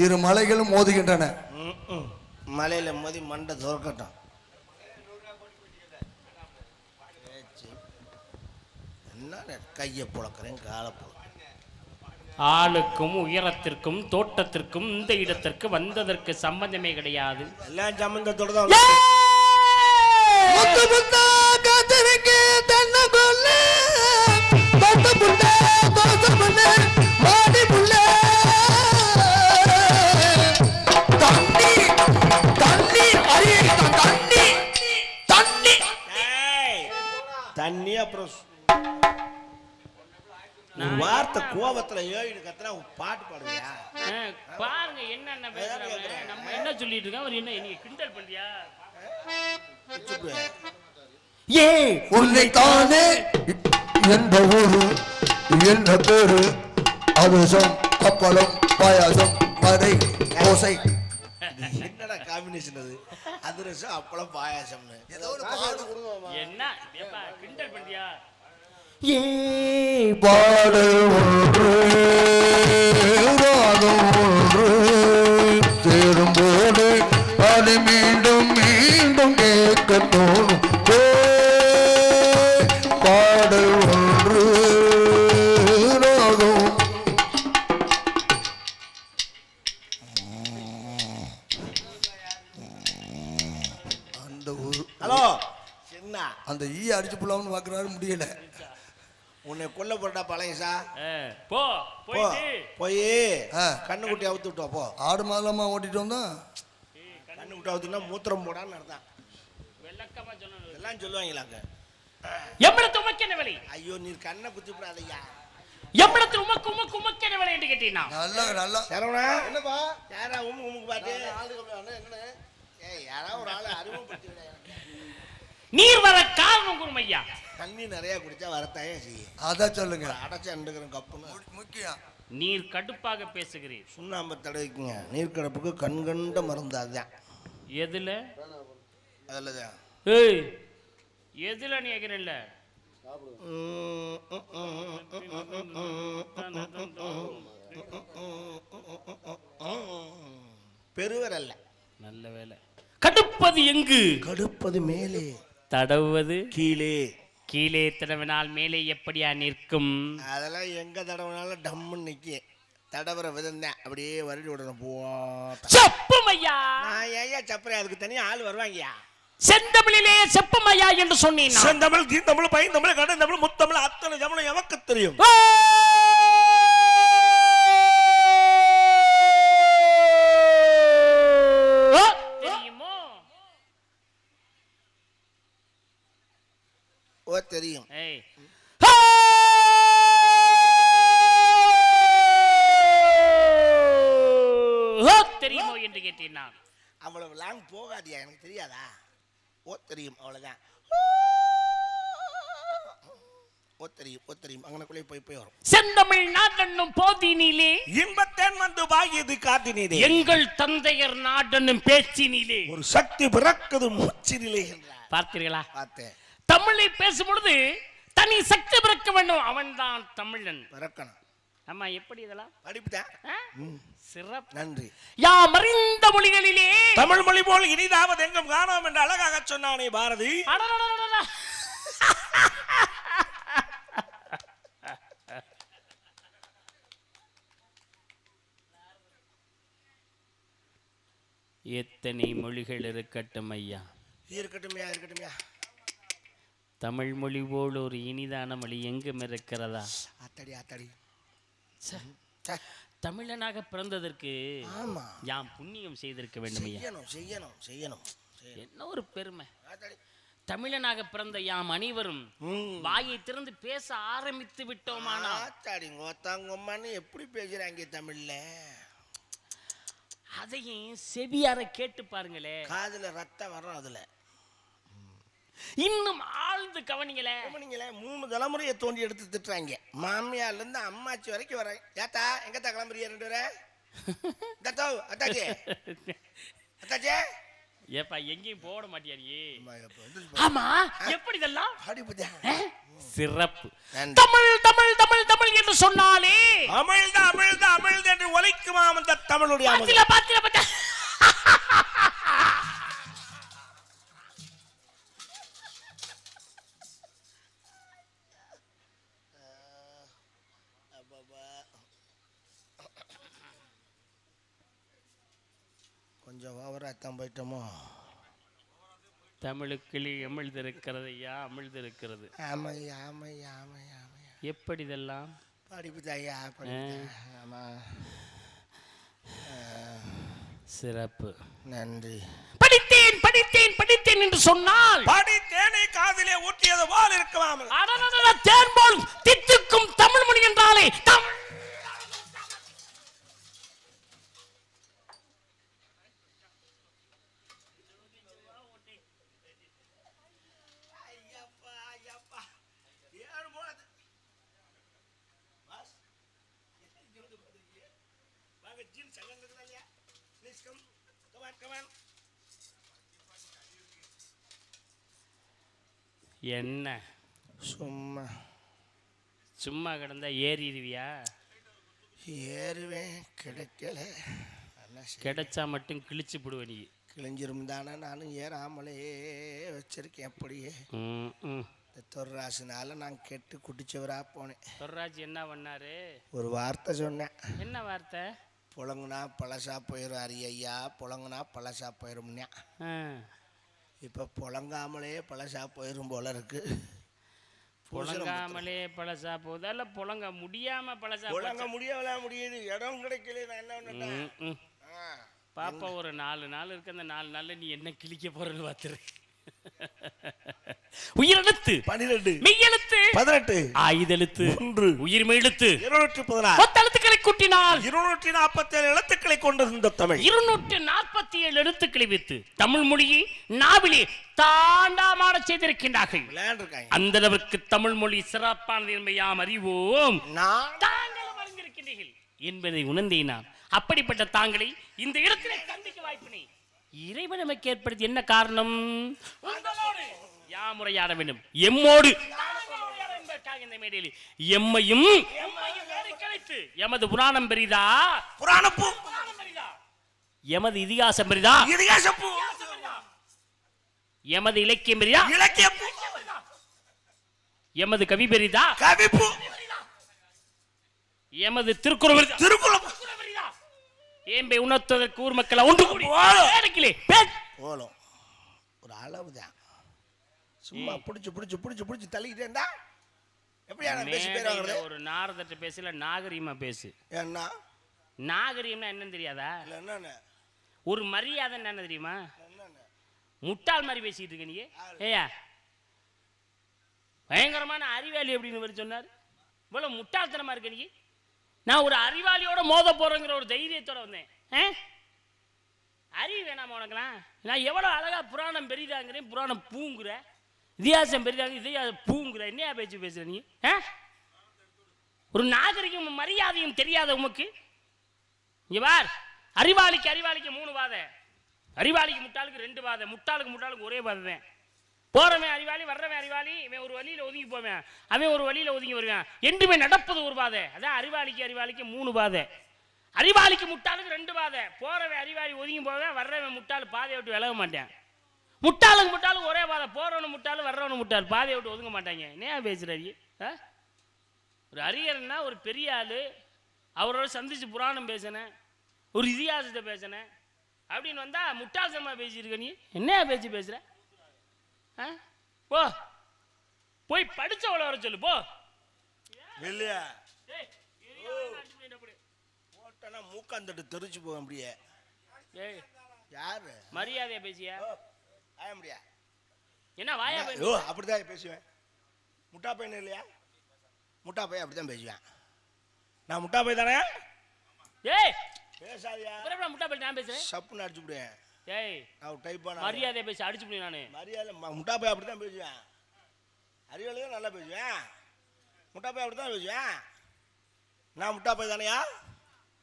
இரு மலைகளும் மோதுகின்றன. மலையில மோதி மண்டை துறக்கட்டும். என்ன கையை புழக்கிறேன் காலை புழக்கிறேன். ஆளுக்கும் உயரத்திற்கும் தோட்டத்திற்கும் இந்த இடத்திற்கு வந்ததற்கு சம்பந்தமே கிடையாது. எல்லாம் சம்பந்தத்தோட தான். தண்ணி அப்புறம் வார்த்தை கோபத்துல ஏழு கத்துனா பாட்டு பாடுவியா? பாருங்க என்னென்ன நம்ம என்ன சொல்லிட்டு இருக்கோம். அவர் என்ன நீங்க கிண்டல் பண்றியா? ஏ உன்னை தானே எந்த ஊரு என்ன பேரு அதிரசம் கப்பலம் பாயாசம் மறை ஓசை. என்னடா காம்பினேஷன் அது? அதிரசம் அப்பளம் பாயாசம்னு என்ன கிண்டல் பண்றியா? ஏ பாடல் ஒன்று ராகம் ஒன்று சேரும்போது அது மீண்டும் மீண்டும் கேட்க தோணும். பாடல் ஒன்று ராகம். அந்த ஒரு ஹலோ சின்ன அந்த ஈ அடிச்சு போலாம்னு பாக்குறாரு, முடியல. உன்னை கொல்ல போட்டா பழையசா போ போய் கண்ணுக்குட்டி அவுத்து விட்டா போ. ஆடு மாதமா ஓட்டிட்டு வந்தோம். கண்ணுக்குட்டி அவுத்துனா மூத்திரம் போடான்னு அர்த்தம். எல்லாம் சொல்லுவாங்களாங்க. எம்பளத்து உமக்கு என்ன வேலை? ஐயோ நீர் கண்ணை குத்தி விடாதையா. எம்பளத்து உமக்கு உமக்கு உமக்கு என்ன வேலை என்று கேட்டீங்கன்னா நல்லா நல்லா சரவணா என்னப்பா யாரா உமுக்கு பாத்து என்ன யாரா ஒரு ஆளை அறிமுகப்படுத்தி விட. நீர் வர காரணம் குருமையா. தண்ணி நிறைய குடிச்சா வரத்தாயே செய்யும். அதான் சொல்லுங்க. அடைச்சு அண்டுக்கிற கப்புன்னு முக்கியம். நீர் கடுப்பாக பேசுகிறீர். சுண்ணாம்பு தடவைக்குங்க. நீர் கடப்புக்கு கண்கண்ட மருந்து. அதுதான் எதுல? அதுலதான். ஏய் எதுல நீ கேக்குறல்ல? பெருவரல்ல. நல்ல வேலை. கடுப்பது எங்கு? கடுப்பது மேலே, தடவுவது கீழே. கீழே தடவினால் மேலே எப்படியா நிற்கும்? அதெல்லாம் எங்க தடவினாலும் டம்முன்னு நிற்கும். தடவுற விதம் தான். அப்படியே வருடி விடணும். செப்பமையா. நான் ஏயா சப்பறேன்? அதுக்கு தனியா ஆள் வருவாங்கயா. செந்தமிழிலே செப்பமையா என்று சொன்னேன். செந்தமிழ், தீந்தமிழ், பைந்தமிழ், கடந்தமிழ், முத்தமிழ் அத்தனை தமிழ் எமக்கு தெரியும். தெரியுமோ? ஓ தெரியும். தெரியுமோ என்று கேட்டேன் நான். அவ்வளவு லாங் போகாதியா, எனக்கு தெரியாதா? ஓ தெரியும், அவ்வளவுதான். ஓ தெரியும், ஓ தெரியும். அங்கனக்குள்ளே போய் வரும். செந்தமிழ் நாடென்னும் போதினிலே இன்பத்தேன் வந்து வாகியது காதினிலே எங்கள் தந்தையர் நாடென்னும் பேச்சினிலே ஒரு சக்தி பிறக்குது மூச்சினிலே என்றார். பார்த்தீர்களா? பார்த்தேன். தமிழை பேசும் பொழுது தனி சக்தி பிறக்க வேண்டும். அவன்தான் தமிழன். பிறக்கணும். ஆமா. எப்படி இதெல்லாம் படிப்புதான். சிறப்பு. நன்றி. யாம் அறிந்த மொழிகளிலே தமிழ் மொழி போல் இனிதாவது எங்கும் காணோம் என்று அழகாக சொன்னானே பாரதி. எத்தனை மொழிகள் இருக்கட்டும் ஐயா. இருக்கட்டும்யா, இருக்கட்டும்யா. தமிழ் மொழி போல் ஒரு இனிதான மொழி எங்கும் இருக்கிறதா? ஆத்தடி ஆத்தடி. தமிழனாக பிறந்ததற்கு யாம் புண்ணியம் செய்திருக்க வேண்டும் ஐயா. செய்யணும் செய்யணும் செய்யணும். என்ன ஒரு பெருமை. தமிழனாக பிறந்த யாம் அனைவரும் வாயை திறந்து பேச ஆரம்பித்து விட்டோமானா எப்படி பேசுறாங்க தமிழ்ல? அதையும் செவியார கேட்டு பாருங்களே. காதுல ரத்தம் வரும். அதுல இன்னும் ஆழ்ந்து கவனிங்களே. 3 தலைமுறையை தோண்டி எடுத்து திட்டுறாங்க. மாமியார்ல இருந்து அம்மாச்சி வரைக்கும் வர. ஏத்தா எங்கத்தா கிளம்புறிய 2 பேரை? அத்தாச்சே அத்தாச்சே ஏப்பா எங்கேயும் போட மாட்டியாரியே. ஆமா. எப்படி இதெல்லாம்? சிறப்பு. தமிழ் தமிழ் தமிழ் தமிழ் தமிழ் என்று சொன்னாலே அமிழ்த அமிழ்த அமிழ்த என்று ஒலிக்குமா அந்த தமிழுடைய கொஞ்சம் ஓவராத்தான் போயிட்டோமோ. தமிழுக்கிளி அமிழ்ந்திருக்கிறது ஐயா, அமிழ்ந்திருக்கிறது. ஆமையா ஆமையா ஆமையா ஆமையா. எப்படி இதெல்லாம் படிப்புதாயா? ஆமா, சிறப்பு, நன்றி. படித்தேன் படித்தேன் படித்தேன் என்று சொன்னால் படித்தேனை காதிலே ஊற்றியது போல் இருக்குமாம். தேன் போல் தித்திக்கும் தமிழ் மொழி என்றாலே என்ன சும்மா சும்மா கிடந்தா ஏறிடுவியா? ஏறுவேன், கிடைக்கல. கிடைச்சா மட்டும் கிழிச்சு போடுவேன். நீ கிழிஞ்சிரும் தானே, நானும் ஏறாமலே வச்சிருக்கேன். அப்படியே இந்த தொர்ராசுனால நான் கெட்டு குடிச்சவரா போனேன். தொர்ராஜ் என்ன பண்ணாரு? ஒரு வார்த்தை சொன்னேன். என்ன வார்த்தை? புழங்குனா பழசா போயிடும் ஐயா, புழங்குனா பழசா போயிடும்னா. இப்போ புழங்காமலே பழசா போயிடும் போல இருக்கு. புழங்காமலே பழசா போகுதா இல்லை புழங்க முடியாம பழசா? புழங்க முடியுது, இடம் கிடைக்கல. நான் என்ன பண்ணேன் பாப்பா, ஒரு 4 நாள் இருக்கு. அந்த 4 நாள்ல நீ என்ன கிழிக்க போறன்னு பார்த்துரு. உயிரெழுத்து 12, மெய்யெழுத்து 18, ஆயுதெழுத்து 1, உயிர்மெய் எழுத்து 216, எழுத்துக்களை கூட்டினால் 247 எழுத்துக்களை கொண்டிருந்த தமிழ் 247 எழுத்துக்களை வைத்து தமிழ் மொழியை நாவிலே தாண்டாமாட செய்திருக்கின்றார்கள். அந்த அளவுக்கு தமிழ் மொழி சிறப்பானது என்பதை யாம் அறிவோம். தாங்களும் அறிந்திருக்கின்றீர்கள் என்பதை உணர்ந்தேன் நான். அப்படிப்பட்ட தாங்களை இந்த இடத்திலே சந்திக்க வாய்ப்பினை இறைவன் நமக்கு ஏற்படுத்தி என்ன காரணம்? யாமுறையாட வேண்டும், எம்மோடு இந்த மேடையில் எம்மையும் கிடைத்து எமது புராணம் பெரிதா, புராணப்பூ எமது இதிகாசம் பெரிதா, இதிகாசப்பூ எமது இலக்கியம் பெரிதா, இலக்கியம் எமது கவி பெரிதா, கவிப்பூ எமது திருக்குறள் பெரிதா, திருக்குறள் ஏம்பை உணர்த்துவதற்கு ஊர் மக்களை ஒன்று கூடி போலும். ஒரு அளவுதான். சும்மா புடிச்சு புடிச்சு புடிச்சு புடிச்சு தள்ளிக்கிட்டே இருந்தா எப்படியா பேசி போயிடுவாங்க. ஒரு நாரதட்ட பேசல, நாகரீகமா பேசு. என்ன நாகரீகம்னா என்னன்னு தெரியாதா? என்னன்னு ஒரு மரியாதை என்ன தெரியுமா? முட்டாள் மாதிரி பேசிட்டு இருக்க நீ. ஏயா பயங்கரமான அறிவாளி அப்படின்னு சொன்னார். இவ்வளவு முட்டாள்தனமா இருக்க நீ. நான் ஒரு அறிவாளியோட மோத போறேங்கிற ஒரு தைரியத்தோட வந்தேன். அறிவு வேணாமா உனக்குலாம்? நான் எவ்வளவு அழகா புராணம் பெரிதாங்கிறேன், புராணம் பூங்குற, இதிகாசம் பெரிதாங்க, இதிகாசம் பூங்குற. என்னையா பேச்சு பேசுற நீ? ஒரு நாகரிகம் மரியாதையும் தெரியாத உமக்கு. இங்க பார், அறிவாளிக்கு 3 வாதை, அறிவாளிக்கு முட்டாளுக்கு 2 வாதை, முட்டாளுக்கு ஒரே வாதை தான். போறவன் அறிவாளி, வர்றவன் அறிவாளி. இவன் ஒரு வழியில ஒதுங்கி போவேன், அவன் ஒரு வழியில ஒதுங்கி வருவான். என்றுமே நடப்பது ஒரு பாதை. அதான் அறிவாளிக்கு 3 பாதை. அறிவாளிக்கு முட்டாளுக்கு 2 பாதை. போறவன் அறிவாளி ஒதுங்கி போவேன், வர்றவன் முட்டாள் பாதையை விட்டு விலக மாட்டேன். முட்டாளுக்கு ஒரே பாதை. போறவனு முட்டாள், வர்றவனு முட்டாள், பாதையை விட்டு ஒதுங்க மாட்டாங்க. என்ன பேசுறாரு? ஒரு அறிஞர்னா ஒரு பெரிய ஆளு, அவரோட சந்திச்சு புராணம் பேசினேன், ஒரு இதிகாசத்தை பேசினேன் அப்படின்னு வந்தா முட்டாள்தனமா பேசியிருக்க நீ. என்ன பேச்சு பேசுற? போ போய் படிச்சவள வர சொல்லு. போ இல்லையா போட்டனா மூக்காந்தட்டு தெரிச்சு போக முடியே. யாரு மரியாதையா பேசியா? ஆய முடியா? என்ன வாயா? அப்படிதான் பேசுவேன். முட்டா பையன் இல்லையா? முட்டா பையன் அப்படிதான் பேசுவேன். நான் முட்டா பையன் தானே? பேசாதியா? முட்டா பையன் நான் பேசுறேன், சப்புன்னு அடிச்சு விடுவேன். மரியாதை பேசி அடிச்சு முடியும். நானு மரியாதை முட்டா போய் அப்படித்தான் பேசுவேன். அறிவாளியும் நல்லா பேசுவேன், முட்டா போய் அப்படித்தான் பேசுவேன். நான் முட்டா போய் தானையா?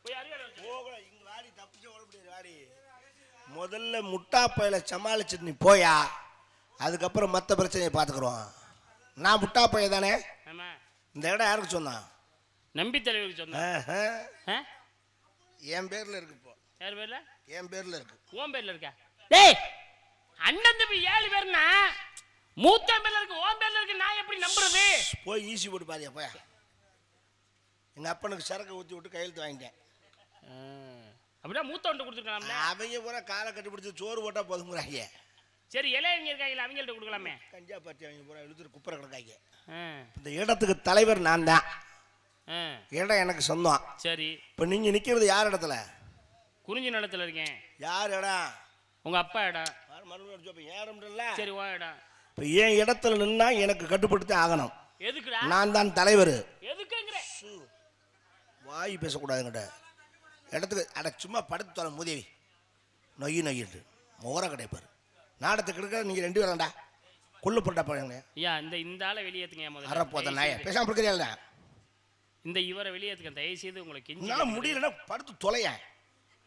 இங்க வாடி, தப்பிச்சு ஓட முடியாது வாடி. முதல்ல முட்டா பையில சமாளிச்சுட்டு நீ போயா, அதுக்கப்புறம் மற்ற பிரச்சனையை பார்த்துக்குறோம். நான் முட்டா பைய தானே? இந்த இடம் யாருக்கு சொன்னான்? நம்பி தலைவருக்கு சொன்ன என் பேர்ல இருக்கு இப்போ. யார் பேர்ல? என் பேர்ல இருக்கு. உன் பேர்ல இருக்கா? டேய் அண்ணன் தம்பி 7 பேர்னா மூத்த பேர்ல இருக்கு, உன் பேர்ல இருக்கு, நான் எப்படி நம்புறது? போய் ஈசி போட்டு பாரியா போய். எங்க அப்பனுக்கு சரக்கு ஊற்றி விட்டு கையெழுத்து வாங்கிட்டேன். அப்படின்னா மூத்தவன்ட்ட கொடுத்துருக்கலாம்ல. அவங்க பூரா காலை கட்டி பிடிச்சி சோறு போட்டா போதுங்கிறாங்க. சரி இளைஞங்க இருக்காங்களா, அவங்கள்ட்ட கொடுக்கலாமே. கஞ்சா பார்ட்டி அவங்க பூரா இழுத்துட்டு குப்பரை கிடக்காங்க. இந்த இடத்துக்கு தலைவர் நான் தான். இடம் எனக்கு சொந்தம். சரி இப்போ நீங்க நிக்கிறது யார் இடத்துல? குறிஞ்சி நிலத்துல இருக்கேன். யார் இடம்? உங்க அப்பா இடம். மறுபடியும் சரி உன் இடம். இப்போ என் இடத்துல நின்னா எனக்கு கட்டுப்படுத்தி ஆகணும். எதுக்குடா? நான் தான் தலைவர். எதுக்குங்கற? வாய் பேசக்கூடாதுங்கிட்ட இடத்துக்கு அட சும்மா படுத்து தர முதேவி நொய்யு நொய்யிட்டு முகர கிடைப்பாரு. நாடத்துக்கு எடுக்க நீங்க 2 பேரும்டா கொள்ளு போட்டா பாருங்க. ஐயா இந்த ஆளை வெளியேத்துங்க முதல்ல. அரப்போத நாய பேசாம இருக்கிறீங்களா? இந்த இவரை வெளியேத்துங்க தயவு செய்து. உங்களுக்கு என்னால முடியலன்னா படுத்து தொலைய.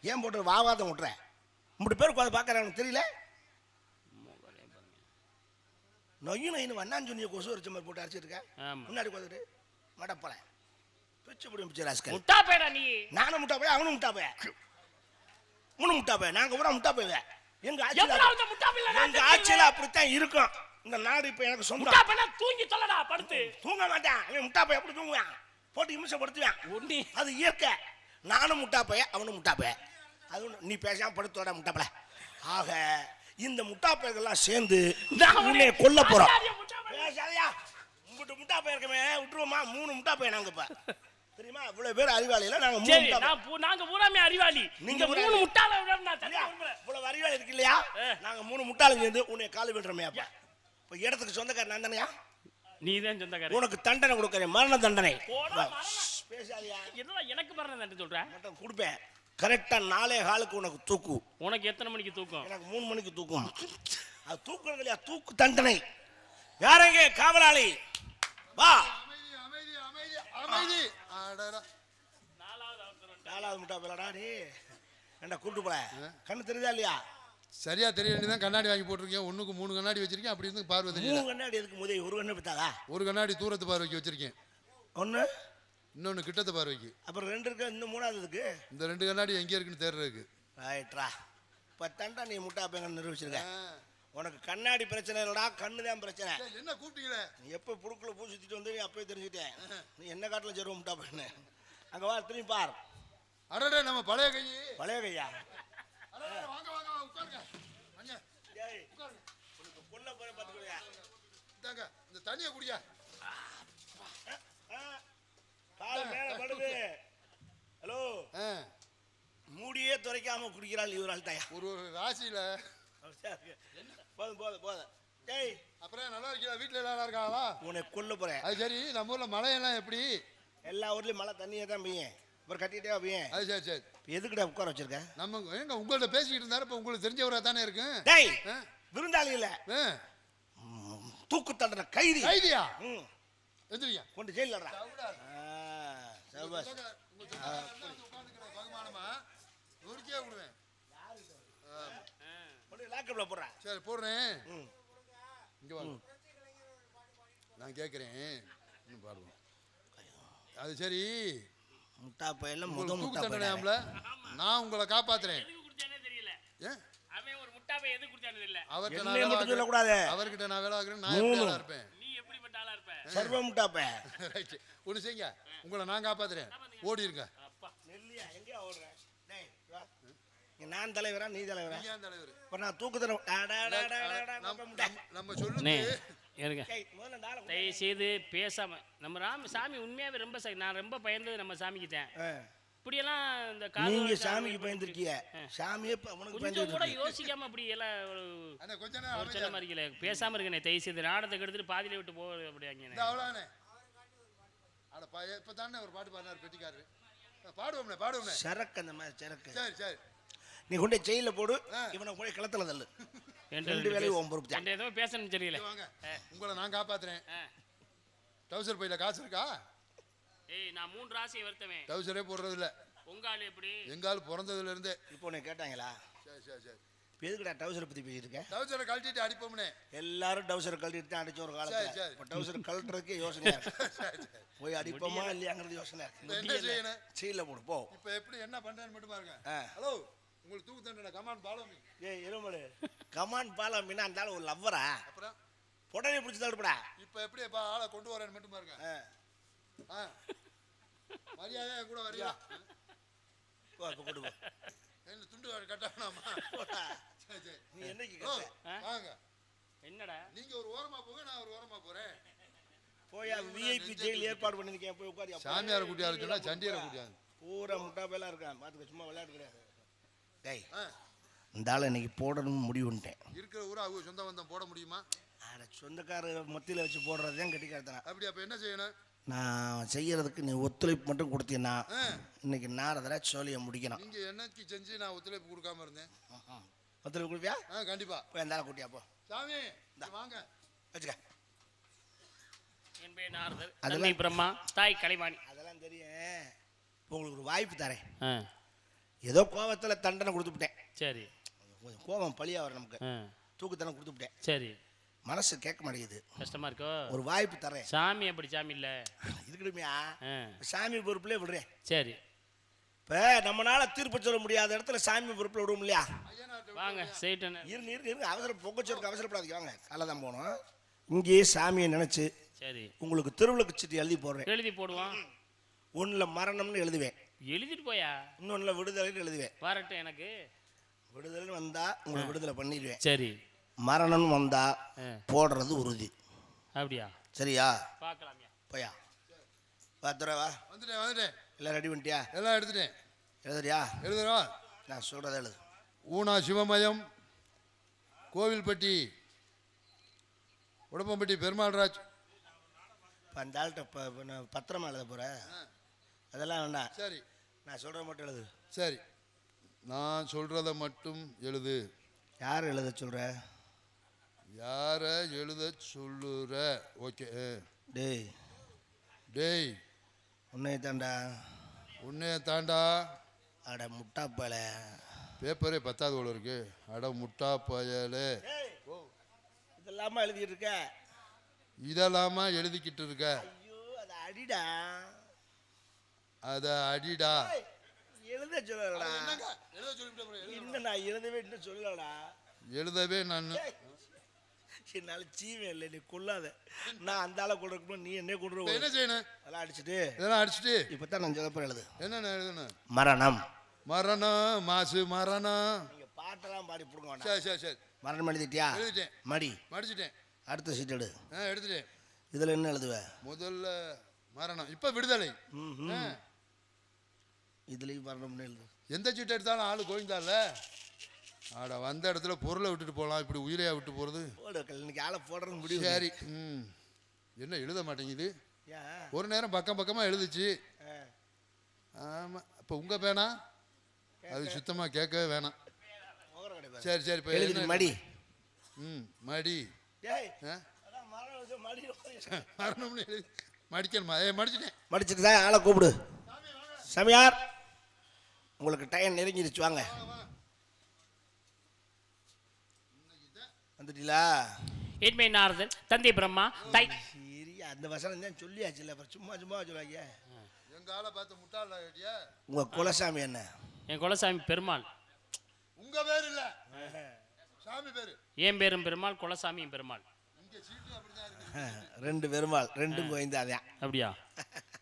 ஏன் போட்டு வாவாதம் விட்டுற? 3 பேருக்கு அதை பார்க்கறாங்க தெரியல. நொய்யு நொய்னு வண்ணான்னு சொன்னிய கொசு வச்ச மாதிரி போட்டு அரைச்சிருக்கேன். முன்னாடி பார்த்துட்டு மடப்பல பிச்சு பிடி பிச்சு ராஸ்கல். முட்டா பேடா நீ. நானும் முட்டா போய் அவனும் முட்டா போய் 3 முட்டா போய் நாங்க பூரா முட்டா போய். எங்க ஆட்சியில அப்படித்தான் இருக்கும் இந்த நாடு. இப்ப எனக்கு சொந்தம். தூங்கி சொல்லடா படுத்து. தூங்க மாட்டான் அவன். முட்டா போய் எப்படி தூங்குவான்? போட்டு இம்சப்படுத்துவான். அது இயற்கை. நானும் முட்டா போய் அவனும் முட்டா போய். அது நீ பேசாம படுத்தோட முட்டாப்பல. ஆக இந்த முட்டா பையெல்லாம் சேர்ந்து உன்னை கொல்ல போறோம். உங்ககிட்ட முட்டா பைய இருக்கமே விட்டுருவோமா? 3 முட்டா பைய நாங்க இப்ப தெரியுமா? இவ்வளவு பேர் அறிவாளியில நாங்க 3 நாங்க பூராமே அறிவாளி. நீங்க 3 முட்டாள இவ்வளவு அறிவாளி இருக்கு இல்லையா? நாங்க 3 முட்டாளும் சேர்ந்து உன்னை காலு விடுறோமே. அப்ப இப்ப இடத்துக்கு சொந்தக்காரன் நான் தானையா? நீதான் சொந்தக்காரன். உனக்கு தண்டனை கொடுக்கறேன், மரண தண்டனை. பேசாதியா? என்னடா எனக்கு மரண தண்டனை சொல்ற? மட்டும் கொடுப்பேன். கரெக்டா 4:15 உனக்கு தூக்கு. உனக்கு எத்தனை மணிக்கு தூக்கம்? எனக்கு 3 மணிக்கு தூக்கம். அது தூக்குறது இல்லையா? தூக்கு தண்டனை. யாரங்க காவலாளி? வா. அமைதி. 4வது முட்டா போலடா நீ. ஏண்டா கூட்டு போல கண்ணு தெரியுதா இல்லையா? சரியா தெரியல தான் கண்ணாடி வாங்கி போட்டிருக்கேன். 1க்கு 3 கண்ணாடி வச்சிருக்கேன். அப்படி இருந்து பார்வை தெரியல. 3 கண்ணாடி எதுக்கு முதே? ஒரு கண்ணு வித்தாதா? ஒரு கண்ணாடி தூரத்து பார்வைக்கு வச்சிருக்கேன். இன்னொன்னு கிட்டத்து பார்வைக்கு. அப்புறம் 2 இருக்கு. இன்னும் 3வது இருக்கு. இந்த 2 கண்ணாடி எங்க இருக்குன்னு தேடுறதுக்கு. ரைட்ரா. பத்தண்டா நீ முட்டா பையங்க நிரூபிச்சிருக்க. உனக்கு கண்ணாடி பிரச்சனை இல்லடா, கண்ணு தான் பிரச்சனை. என்ன கூப்பிட்டீங்களே? நீ எப்போ புடுக்குள்ள பூ சுத்திட்டு வந்து அப்பவே தெரிஞ்சுட்டேன். நீ என்ன காட்டில் சேருவ முட்டா பையனு. அங்க வா திரும்பி பார். அடடே நம்ம பழைய கை. பழைய கையா? வாங்க வாங்க உட்காருங்க. அண்ணே டேய் உனக்கு கொல்ல போற பாத்துக்கோயா. இந்தாங்க இந்த தண்ணியை குடியா. கால் மேல படுது. ஹலோ. மூடியே துரைக்காம குடிக்கிறாள் இவரால் தாயா. ஒரு ராசியில போதும் போதும் போதும். டேய் அப்புறம் நல்லா இருக்கீங்களா? வீட்டுல நல்லா இருக்காங்களா? உன்னை கொல்ல போறேன். அது சரி. நம்ம ஊர்ல மழையெல்லாம் எப்படி? எல்லா ஊர்லயும் மழை தண்ணியே தான் பெய்யும். அப்புறம் கட்டிட்டே பையன். அது சரி சரி. எதுக்குடா உட்கார வச்சிருக்க? நம்ம எங்க உங்கள்ட்ட பேசிக்கிட்டு இருந்தாரு. இப்ப உங்களுக்கு தெரிஞ்சவரா தானே இருக்கு. டேய் விருந்தாளி இல்ல, தூக்கு தண்டனை கைதி. கைதியா? எந்திரியா கொண்டு ஜெயிலடா. பகுமானமா ஊருக்கே விடுவேன். லாக்கப்ல போடுறேன். சரி போடுறேன். இங்க வாங்க. நான் கேட்குறேன். பாருங்க. அது சரி. முட்டா பையல முதல் முட்டா பையல நான் உங்களை காப்பாத்துறேன். அவன் ஒரு முட்டா பைய எது குடிச்சானே தெரியல. அவர்ட்ட நான் மட்டும் சொல்ல கூடாது. அவர்கிட்ட நான் வேலை ஆகுறேன். நான் எப்படி ஆளா இருப்பேன்? நீ எப்படிப்பட்ட ஆளா இருப்ப? சர்வ முட்டா பைய. ரைட். ஒன்னு செய்யுங்க. உங்களை நான் காப்பாத்துறேன். ஓடி இருங்க. அப்பா நெல்லியா எங்க ஓடுற? டேய் வா. நான் தலைவரா நீ தலைவரா? நீ தான் தலைவர். இப்ப நான் தூக்கு தர நம்ம சொல்லுங்க. இருங்க. தயவு செய்து பேசாம நம்ம சாமி உண்மையாவே ரொம்ப நான் ரொம்ப பயந்தது நம்ம சாமிக்கிட்டேன். இப்படியெல்லாம் இந்த நீங்க சாமிக்கு பயந்துருக்கீங்க. சாமியே அவனுக்கு பயந்து கூட யோசிக்காம அப்படி எல்லாம் கொஞ்ச நேரம் இருக்கல. பேசாம இருக்கனே. தயவு செய்து நாடகத்தை எடுத்துட்டு பாதியில விட்டு போக அப்படியாங்க. அவ்வளவுதானே. அட இப்ப தானே ஒரு பாட்டு பாடினார் பெட்டிக்காரரு. பாடுவோம்னே பாடுவோம்னே. சரக்கு அந்த மாதிரி சரக்கு. சரி சரி. நீ கொண்டு ஜெயில போடு. இவனை போய் களத்துல தள்ளு. 2 வேலையும் ஓம் பொறுப்பு. என்ன ஏதோ பேசணும் தெரியல. உங்களை நான் காப்பாத்துறேன். டவுசர் பையில காசு இருக்கா? ஏய் நான் 3 ராசியை வர்த்தவேன். டவுசரே போடுறது இல்ல. உங்க ஆளு எப்படி? எங்க ஆளு பிறந்ததுல இருந்தே. இப்போ உன்னை கேட்டாங்களா? சரி சரி சரி. எதுக்குடா டவுசரை பத்தி பேசிட்டு இருக்க? டவுசரை கழட்டிட்டு அடிப்போம்னே. எல்லாரும் டவுசரை கழட்டிட்டு தான் அடிச்ச ஒரு காலத்துல. சரி. இப்ப டவுசர் கழட்டுறதுக்கு யோசனையா இருக்கு. போய் அடிப்போமா இல்லையாங்கிறது யோசனை இப்ப என்ன செய்யணும்? சீல போடு போ. இப்ப எப்படி என்ன பண்றேன்னு மட்டும் பாருங்க. ஹலோ, உங்களுக்கு தூக்கு தண்டனை கமான் ஃபாலோ மீ. ஏய் இருமலு, கமான் ஃபாலோ மீனா அந்த ஆளு ஒரு லவ்வரா? அப்புறம் உடனே பிடிச்சி தடுப்படா. இப்ப எப்படி ஆளை கொண்டு வரேன்னு மட்டும் பாருங்க. மரியாதையா கூட வரியா? போ அப்ப கொண்டு போ. என்ன துண்டு கட்டணுமா? சரி. நீ என்னைக்கு கட்ட? வாங்க. என்னடா? நீங்க ஒரு ஓரமா போங்க, நான் ஒரு ஓரமா போறேன். போய் விஐபி ஜெயில் ஏற்பாடு பண்ணிருக்கேன், போய் உட்காரு. சாமியார குட்டியா இருக்குன்னா சண்டியர குட்டியா? பூரா முட்டா பேலா இருக்கான், பாத்துக்க. சும்மா விளையாட்டு கிடையாது. டேய், இந்த ஆளை இன்னைக்கு போடணும்னு முடிவு பண்ணிட்டேன். இருக்கிற ஊரா அவங்க சொந்த பந்தம் போட முடியுமா? சொந்தக்கார மத்தியில வச்சு போடுறது தான் கட்டிக்காரத்தனா. அப்படி அப்ப என்ன செய்யணும்? நான் செய்யறதுக்கு நீ ஒத்துழைப்பு மட்டும் கொடுத்தீங்கன்னா இன்னைக்கு நாரதரை சோழியை முடிக்கணும். நீங்க என்னக்கு செஞ்சு நான் ஒத்துழைப்பு கொடுக்காம இருந்தேன்? ஒத்துழைப்பு கொடுப்பியா? கண்டிப்பா. போய் அந்த ஆளை கூட்டியா போ. சாமி வாங்க வச்சுக்க. என் பேர் நாரதர், தந்தை பிரம்மா, தாய் கலைவாணி. அதெல்லாம் தெரியும். உங்களுக்கு ஒரு வாய்ப்பு தரேன். ஏதோ கோபத்துல தண்டனை கொடுத்துட்டேன். சரி. கோபம் பழியா வர நமக்கு. தூக்குத்தண்டனை கொடுத்துட்டேன். சரி. மனசு கேட்க மாட்டேங்குது, கஷ்டமா இருக்கோ? ஒரு வாய்ப்பு தரேன். சாமி அப்படி சாமி இல்ல இருக்கணுமியா? சாமி பொறுப்புல விடுறேன். சரி. இப்ப நம்மளால தீர்ப்பு சொல்ல முடியாத இடத்துல சாமி பொறுப்புல விடுவோம் இல்லையா? வாங்க செய்யட்டேன். இருக்கு அவசரம் பொங்கச்சோருக்கு அவசரப்படாதீங்க. வாங்க காலை தான் போனோம். இங்கேயே சாமியை நினைச்சு சரி உங்களுக்கு திருவிளக்கு சீட்டு எழுதி போடுறேன். எழுதி போடுவான். ஒண்ணுல மரணம்னு எழுதுவேன். எழுதிட்டு போயா? இன்னொன்னுல விடுதலைன்னு எழுதுவேன். வரட்டும். எனக்கு விடுதலைன்னு வந்தா உங்களை விடுதலை பண்ணிடுவேன். சரி. மரணம் வந்தா போடுறது உறுதி. அப்படியா? சரியா? பார்க்கலாம்யா. போயா பாத்துறவா. வந்துட்டேன். எல்லாம் ரெடி பண்ணிட்டியா? எல்லாம் எடுத்துட்டேன். எழுதுறியா? எழுதுறவா? நான் சொல்றதை எழுது. ஊனா சிவமயம், கோவில்பட்டி, உடம்பம்பட்டி பெருமாள்ராஜ். இப்போ அந்த ஆள்கிட்ட பத்திரமா எழுத போற? அதெல்லாம் வேண்டாம். சரி, நான் சொல்றத மட்டும் எழுது. சரி, நான் சொல்றத மட்டும் எழுது. யார் எழுத சொல்ற? யார எழுத சொல்லுற? ஓகே. டேய் டேய், உன்னைய தாண்டா. உன்னைய தாண்டா? அட முட்டா பயல. பேப்பரே 10வது போல இருக்கு. அட முட்டா பயலே. இதெல்லாமா எழுதிட்டு இருக்க? இதெல்லாமா எழுதிக்கிட்டு இருக்க? ஐயோ, அதை அடிடா. அத அடிடா. எழுத சொல்லலடா. இன்னும் நான் எழுதவே இன்னும் சொல்லலடா. எழுதவே நான் என்னால சீவே இல்லை. நீ கொள்ளாத. நான் அந்த ஆளை கொண்டு நீ என்ன கொண்டு என்ன செய்யணும்? அதெல்லாம் அடிச்சுட்டு இதெல்லாம் அடிச்சுட்டு இப்பதான் நான் சொல்லப்ப எழுது. என்ன எழுதணும்? மரணம். மரணம் மாசு மரணம். நீங்க பாட்டெல்லாம் பாடி போடுங்க வேண்டாம். சரி சரி சரி. மரணம் எழுதிட்டியா? எழுதிட்டேன். மடி மடிச்சிட்டேன். அடுத்த சீட் எடு. எடுத்துட்டேன். இதுல என்ன எழுதுவ? முதல்ல மரணம், இப்ப விடுதலை. இதுலயும் மரணம்னு எழுது. எந்த சீட்டை எடுத்தாலும் ஆளு கோவிந்தால. ஆட வந்த இடத்துல பொருளை விட்டுட்டு போகலாம், இப்படி உயிரையா விட்டு போறது? இன்னைக்கு ஆளை போடுறது முடியும். சரி. என்ன எழுத மாட்டேங்குது? ஒரு நேரம் பக்கம் பக்கமா எழுதுச்சு. ஆமா, இப்ப உங்க பேனா அது சுத்தமா கேட்கவே வேணாம். சரி சரி. இப்ப எழுதி மடி. மடி. மரணம்னு எழுதி மடிக்கணுமா? மடிச்சிட்டேன். மடிச்சுட்டு தான் ஆளை கூப்பிடு. சாமியார், உங்களுக்கு டைம் நெருங்கிடுச்சு, வாங்க. வந்துட்டீங்களா? என்மை நாரதர், தந்தை பிரம்மா, தாய். சரி, அந்த வசனம் தான் சொல்லியாச்சுல்ல, அப்புறம் சும்மா சும்மா சொல்லுவாங்க. எங்க ஆளை பார்த்து முட்டாள ஐடியா. உங்க குலசாமி என்ன? என் குலசாமி பெருமாள். உங்க பேர் இல்ல, சாமி பேரு. என் பேரும் பெருமாள், குலசாமியும் பெருமாள். இங்க சீட்டு அப்படிதான் இருக்கு. ரெண்டு பெருமாள், ரெண்டும் கோயந்தாதான். அப்படியா?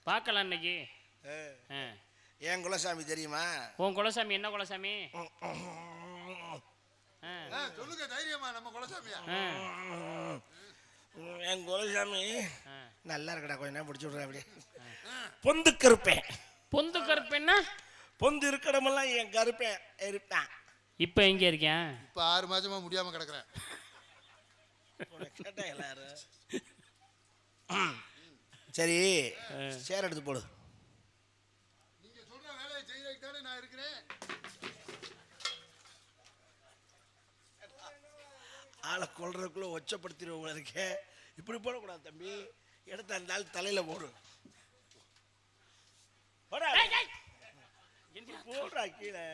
பார்க்கலாம் இன்னைக்கு. என் குலசாமி தெரியுமா? உன் குலசாமி என்ன குலசாமி? சொல்லுங்க தைரியமா. நம்ம குலசாமியா? என் குலசாமி நல்லா இருக்கடா, கொஞ்ச நேரம் பிடிச்சி விடுறேன். அப்படியே பொந்து கருப்பேன். பொந்து கருப்பேன்னா? பொந்து இருக்கடமெல்லாம் என் கருப்பேன் இருப்பேன். இப்ப எங்க இருக்கேன்? இப்ப 6 மாசமா முடியாம கிடக்குறேன். கேட்டா எல்லாரும். சரி, சேர் எடுத்து போடு. நீங்க சொல்ற வேலையை செய்யறதுக்கு தானே நான் இருக்கிறேன். ஆளை கொள்றதுக்குள்ள ஒச்சப்படுத்திடுவோம் இருக்கே. இப்படி போடக்கூடாது தம்பி. எடுத்து அந்த ஆள் தலையில போடு. போடுறா கீழே.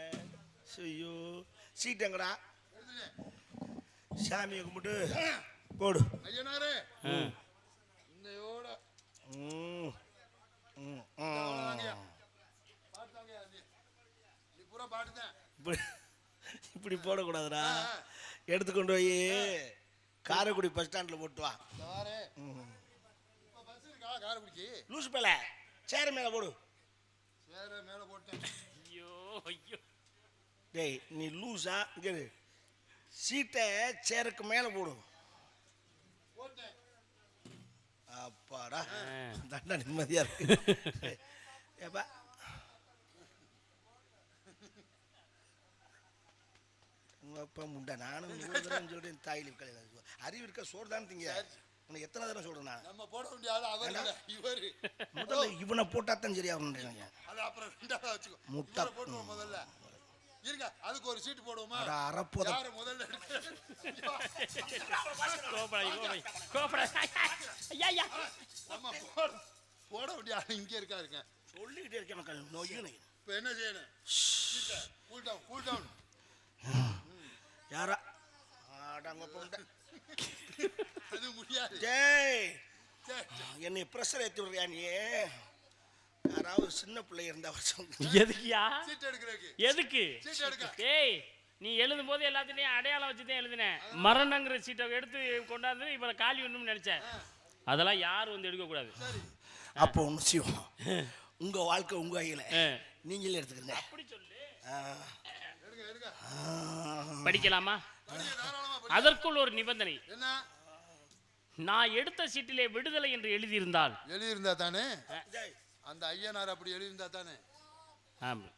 ஐயோ, சீட் எங்கடா? சாமியை கும்பிட்டு போடு. ஐயனாரே இன்னையோட இப்படி போடக்கூடாதுடா. எடுத்துக்கொண்டு போய் காரைக்குடி பஸ் ஸ்டாண்டில் போட்டு வா. லூசு பேல சேர மேலே போடு. மேல போட்டேன். ஐயோ ஐயோ டேய் நீ லூஸா? இங்கே சீட்டை சேருக்கு மேலே போடு. அப்பாடா தண்டா நிம்மதியா இருக்கு. ஏப்பா உங்க அப்பா முண்டா நானும் சொல்றேன் தாயில அறிவு இருக்க சோறு தான் திங்க. உனக்கு எத்தனை தடவை சொல்றேன் நான்? நம்ம போட முடியாது. அவர் இவரு முதல்ல இவனை போட்டாத்தான் சரியா வரும்ன்றீங்க. அது அப்புறம் ரெண்டாவது வச்சுக்கோ. முட்டை போடுவோம் முதல்ல. இருங்க அதுக்கு ஒரு சீட் போடுவோமா? அரப்போத யாரு முதல்ல நம்ம போட முடியாது. இங்க இருக்காருங்க சொல்லிக்கிட்டே இருக்கேன் மக்கள். நோயினு இப்போ என்ன செய்யணும்? Cool down cool down. யாரா ஆடாங்க அது முடியாது. டேய் என்னை ப்ரெஷர் ஏற்றி விடுறியா நீ? யாராவது சின்ன பிள்ளை இருந்தா எதுக்குயா? சீட் எடுக்கிறதுக்கு. எதுக்கு சீட் எடுக்க? ஏய் நீ எழுதும் போது எல்லாத்துலயும் அடையாளம் வச்சுதான் எழுதினேன். மரணங்கிற சீட்டை எடுத்து கொண்டாந்து இவரை காலி ஒண்ணும்னு நினைச்சேன். அதெல்லாம் யாரும் வந்து எடுக்க கூடாது. அப்போ ஒண்ணு செய்வோம். உங்க வாழ்க்கை உங்க கையில, நீங்களே எடுத்துக்கிறீங்க. அப்படி சொல்லு. எடுங்க. படிக்கலாமா? அதற்குள் ஒரு நிபந்தனை. என்ன? நான் எடுத்த சீட்டிலே விடுதலை என்று எழுதியிருந்தால். எழுதியிருந்தா தானே அந்த ஐயனார் அப்படி எழுதியிருந்தா தானே? ஆமா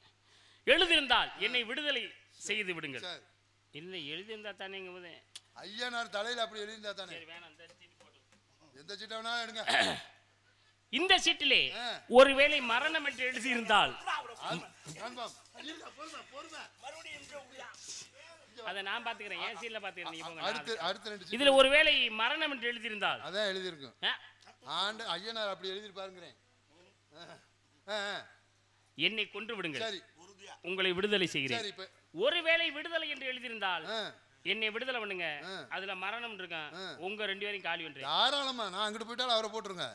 எழுதியிருந்தால் என்னை விடுதலை செய்து விடுங்கள். இல்லை எழுதியிருந்தா தானேங்க போது ஐயனார் தலையில அப்படி எழுதியிருந்தா தானே? எந்த சீட்டை வேணாலும் எடுங்க. இந்த சீட்டிலே ஒருவேளை மரணம் என்று எழுதியிருந்தால் அதை நான் பாத்துக்கிறேன். என் சீட்ல பாத்துக்கிறேன். இதுல ஒருவேளை மரணம் என்று எழுதியிருந்தால் அதான் எழுதியிருக்கும். ஆண்டு ஐயனார் அப்படி எழுதியிருப்பாருங்கிறேன். என்னை கொன்று விடுங்கள், உங்களை விடுதலை செய்கிறேன். ஒருவேளை விடுதலை என்று எழுதியிருந்தால் என்னை விடுதலை பண்ணுங்க, அதுல மரணம் இருக்கான், உங்க 2 பேரையும் காலி பண்றேன். தாராளமா நான் அங்கிட்டு போயிட்டாலும் அவரை போட்டுருங்க.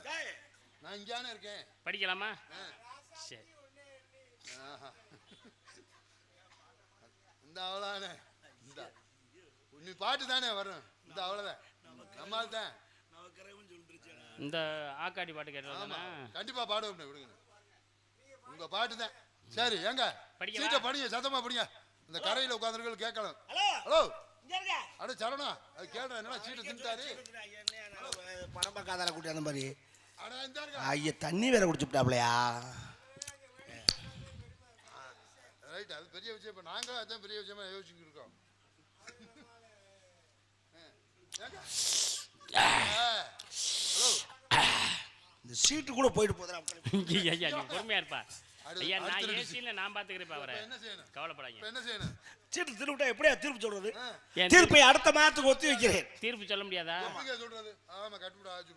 நான் இங்கேயானே இருக்கேன். படிக்கலாமா? சரி. இந்த அவ்வளோதானே. இந்த நீ பாட்டு தானே வரும். இந்த அவ்வளோதான் நம்மால் தான். இந்த ஆக்காடி பாட்டு கேட்டா கண்டிப்பா பாடுவோம். விடுங்க உங்க பாட்டு தான். சரி ஏங்க சீட்டை படிங்க, சத்தமா படிங்க. இந்த கரையில் உட்காந்துருக்க கேட்கலாம். ஹலோ அட சரணா அது கேட்றேன். என்னடா சீட்டை தின்ட்டாரு? படம் பார்க்காதால கூட்டி அந்த மாதிரி. ஐயா தண்ணி வேற குடிச்சுட்டாப்லையா? ரைட், அது பெரிய விஷயம். இப்போ நாங்கள் அதான் பெரிய விஷயமா யோசிச்சுட்டு இருக்கோம். ஹலோ இந்த சீட்டு கூட போயிட்டு போதா? ஐயா நீ பொறுமையா இருப்பா. ஐயா நான் ஏசியில நான் பாத்துக்கிறேன். அவரை என்ன செய்யணும்? கவலைப்படாதீங்க. என்ன செய்யணும்? சீட்டு திருவிட்டா எப்படியா தீர்ப்பு சொல்றது? தீர்ப்பை அடுத்த மாதத்துக்கு ஒத்தி வைக்கிறேன். தீர்ப்பு சொல்ல முடியாதா? சொல்றது ஆமா கட்டுப்பட ஆச்சு.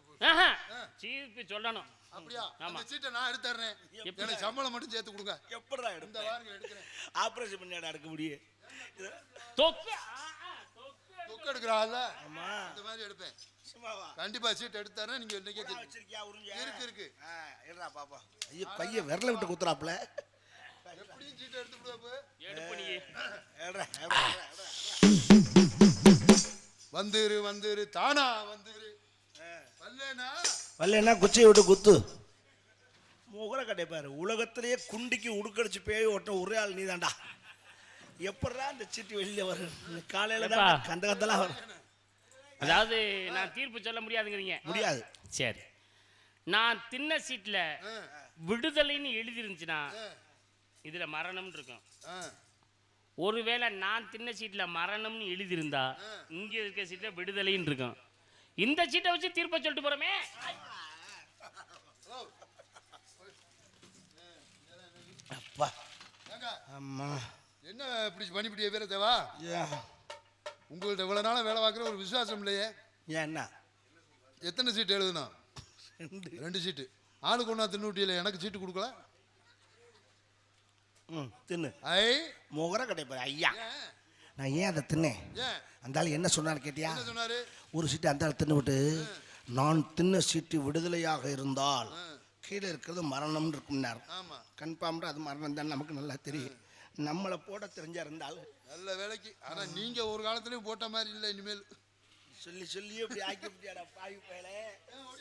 தீர்ப்பு சொல்லணும். அப்படியா? அந்த சீட்டை நான் எடுத்துறேன். எனக்கு சம்பளம் மட்டும் சேர்த்து கொடுங்க. எப்படிடா எடுத்த? இந்த வாரம் எடுக்கிறேன். ஆபரேஷன் பண்ணியாடா எடுக்க முடியும். தொக்கு எடுக்கிறாள்ல? ஆமா இந்த மாதிரி எடுப்பேன். கண்டிப்பா சீட் எடுத்தாரேன். நீங்க இன்னைக்கே வச்சிருக்கியா? உறிஞ்சு இருக்கு. எடுடா பாப்பா. ஐயோ கையை விரல விட்டு குத்துறாப்ல. எப்படியும் சீட் எடுத்து விடுவாப்பு. எடுப்பு நீ. எடுடா. வந்துரு தானா வந்துரு. வல்லேனா குச்சியை விட்டு குத்து. முகர கடைப்பாரு. உலகத்திலேயே குண்டிக்கு உடுக்கடிச்சு பேய் ஓட்ட ஒரே ஆள் நீதான்டா. எப்படா இந்த சீட்டு வெளியில வரும்? காலையில தான் கந்தகத்தெல்லாம் வரும். அதாவது நான் தீர்ப்பு சொல்ல முடியாதுங்கிறீங்க? முடியாது. சரி, நான் தின்ன சீட்ல விடுதலைன்னு எழுதி இருந்துச்சுன்னா இதுல மரணம் இருக்கும். ஒருவேளை நான் தின்ன சீட்ல மரணம்னு எழுதி இருந்தா இங்க இருக்க சீட்ல விடுதலைன்னு இருக்கும். இந்த சீட்டை வச்சு தீர்ப்பை சொல்லிட்டு போறோமே. அப்பா அம்மா என்ன இப்படி பண்ணிவிட்டிய பேர தேவா? உங்கள்ட்ட இவ்வளவு நாளா வேலை பார்க்குற ஒரு விசுவாசம் இல்லையே. ஏன் என்ன? எத்தனை சீட்டு எழுதணும்? 2 சீட்டு. ஆளுக்கு ஒன்றா தின்னுட்டியில எனக்கு சீட்டு கொடுக்கல. தின்னு ஐ முகர கடைப்பாரு. ஐயா நான் ஏன் அதை தின்னேன் ஏன் அந்த ஆள் என்ன சொன்னார் கேட்டியா? என்ன சொன்னாரு? ஒரு சீட்டு அந்த ஆள் தின்னு விட்டு நான் தின்ன சீட்டு விடுதலையாக இருந்தால் கீழே இருக்கிறது மரணம்னு இருக்கும்னார். ஆமா கன்ஃபார்ம்டா அது மரணம் தான், நமக்கு நல்லா தெரியும். நம்மளை போட தெரிஞ்சா இருந்தால் நல்ல வேலைக்கு. ஆனா நீங்க ஒரு காலத்துலயும் போட்ட மாதிரி இல்லை இனிமேல். சொல்லி சொல்லி இப்படி ஆக்கி பாவி பயலே.